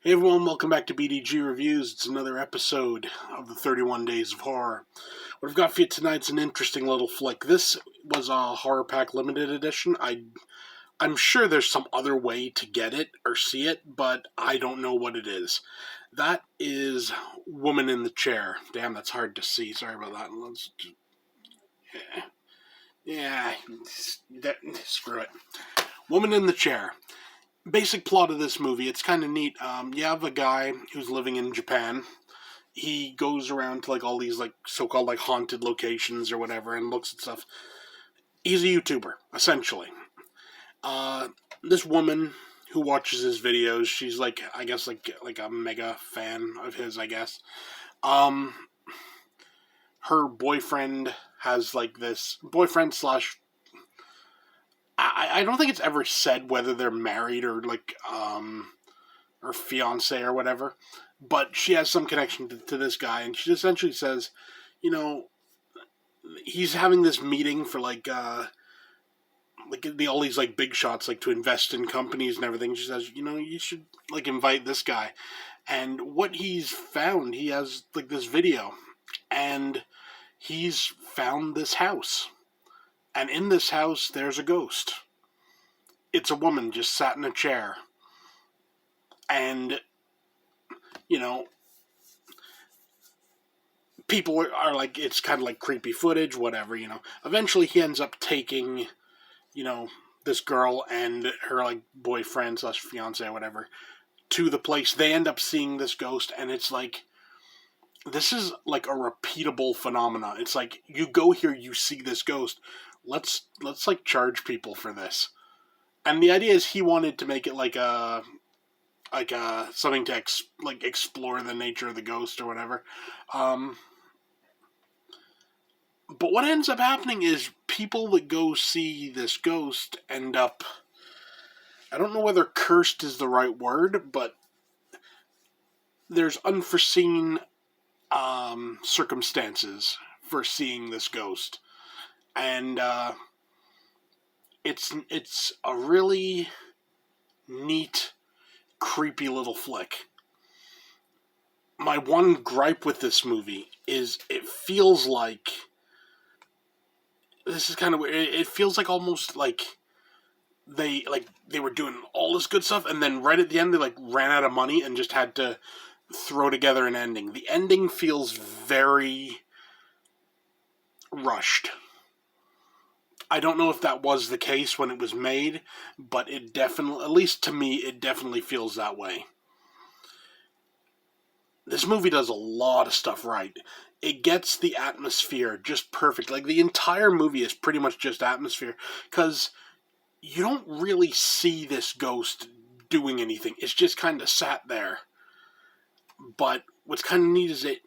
Hey everyone, welcome back to BDG Reviews. It's another episode of the 31 Days of Horror. What I've got for you tonight's an interesting little flick. This was a Horror Pack Limited Edition. I'm sure there's some other way to get it or see it, but I don't know what it is. That is Woman in the Chair. Damn, that's hard to see. Sorry about that. Let's just, yeah, screw it. Woman in the Chair. Basic plot of this movie, it's kind of neat. You have a guy who's living in Japan. He goes around to like all these like so-called like haunted locations or whatever and looks at stuff. He's a YouTuber, essentially. This woman who watches his videos, she's like, I guess like a mega fan of his, I guess. Um, Her boyfriend has like this boyfriend slash. I don't think it's ever said whether they're married or like or fiance or whatever, but she has some connection to this guy, and she essentially says, you know, he's having this meeting for like all these like big shots like to invest in companies and everything. She says, you should like invite this guy, and what he's found, he has like this video, and he's found this house, and in this house there's a ghost. It's a woman just sat in a chair, and you know people are like, it's kind of like creepy footage, whatever. Eventually he ends up taking, you know, this girl and her like boyfriend slash fiance or whatever to the place. They end up seeing this ghost, and it's like, this is like a repeatable phenomena. It's like, you go here, you see this ghost. Let's like charge people for this. And the idea is he wanted to make it like a something to explore the nature of the ghost or whatever. But what ends up happening is people that go see this ghost end up, I don't know whether cursed is the right word, but there's unforeseen circumstances for seeing this ghost. And it's a really neat, creepy little flick. My one gripe with this movie is it feels like, this is kind of weird, it feels like almost like they were doing all this good stuff, and then right at the end they like ran out of money and just had to throw together an ending. The ending feels very rushed. I don't know if that was the case when it was made, but it definitely, at least to me, it definitely feels that way. This movie does a lot of stuff right. It gets the atmosphere just perfect. Like, the entire movie is pretty much just atmosphere, because you don't really see this ghost doing anything. It's just kind of sat there. But what's kind of neat is it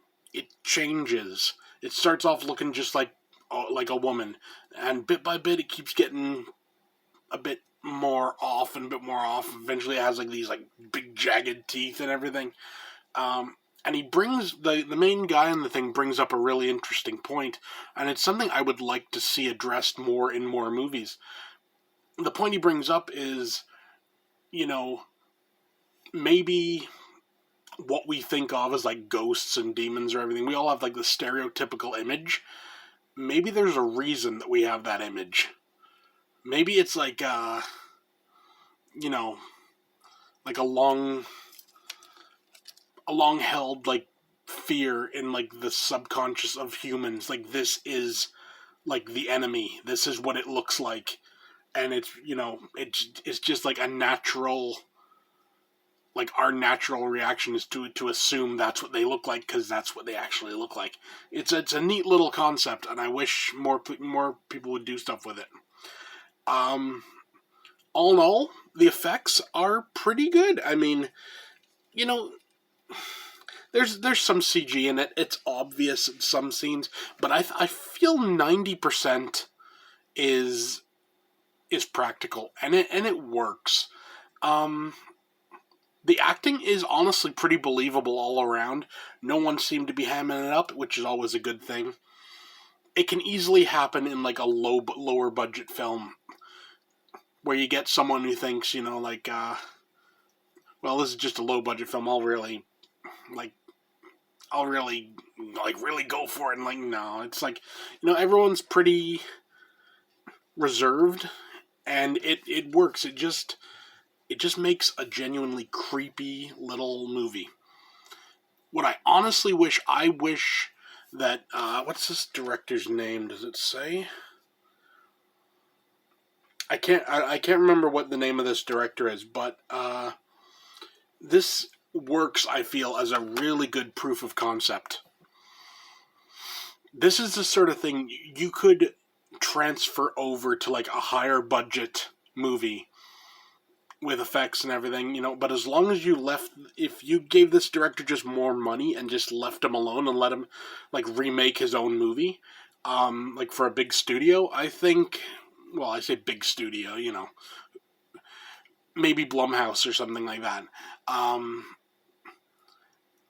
changes. It starts off looking just like a woman, and bit by bit it keeps getting a bit more off and a bit more off. Eventually it has like these like big jagged teeth and everything. And he brings, the main guy in the thing brings up a really interesting point, and it's something I would like to see addressed more in more movies. The point he brings up is, maybe what we think of as like ghosts and demons or everything, we all have like the stereotypical image. Maybe there's a reason that we have that image. Maybe it's like, like a long held like fear in like the subconscious of humans. Like, this is like the enemy. This is what it looks like, and it's just like a natural. Like, our natural reaction is to assume that's what they look like, because that's what they actually look like. It's a neat little concept, and I wish more people would do stuff with it. All in all, the effects are pretty good. I mean, there's some CG in it. It's obvious in some scenes, but I feel 90% is practical, and it works. The acting is honestly pretty believable all around. No one seemed to be hamming it up, which is always a good thing. It can easily happen in like a lower budget film, where you get someone who thinks, well, this is just a low budget film. Like, I'll really, really go for it. And, like, no, it's like, everyone's pretty reserved, and it works. It just makes a genuinely creepy little movie. What I honestly wish, that, what's this director's name? Does it say? I can't remember what the name of this director is, but this works, I feel, as a really good proof of concept. This is the sort of thing you could transfer over to like a higher budget movie with effects and everything, but as long as if you gave this director just more money and just left him alone and let him like remake his own movie, like for a big studio, I think, well, I say big studio, maybe Blumhouse or something like that,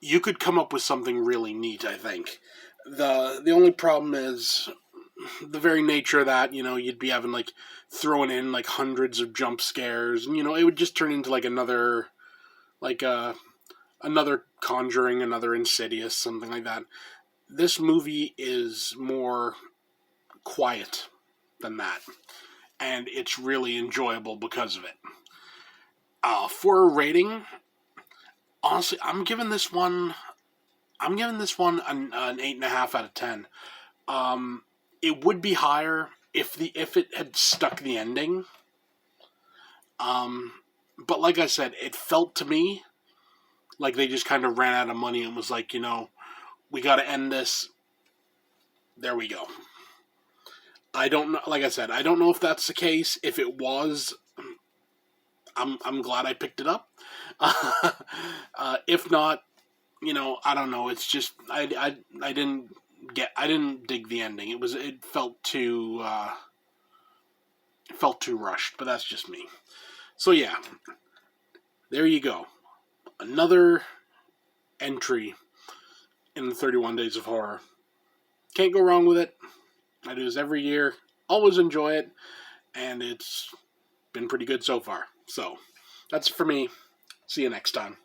you could come up with something really neat, I think. The only problem is the very nature of that, you'd be having like throwing in like hundreds of jump scares, and it would just turn into like another Conjuring, another Insidious, something like that. This movie is more quiet than that, and it's really enjoyable because of it. For a rating, honestly, I'm giving this one an 8.5 out of 10. It would be higher if it had stuck the ending. But like I said, it felt to me like they just kind of ran out of money and was like, we got to end this. There we go. I don't know. Like I said, I don't know if that's the case. If it was, I'm glad I picked it up. If not, I don't know. It's just I didn't dig the ending. It felt too rushed, but that's just me. So yeah, there you go. Another entry in the 31 Days of Horror. Can't go wrong with it. I do this every year. Always enjoy it, and it's been pretty good so far. So that's it for me. See you next time.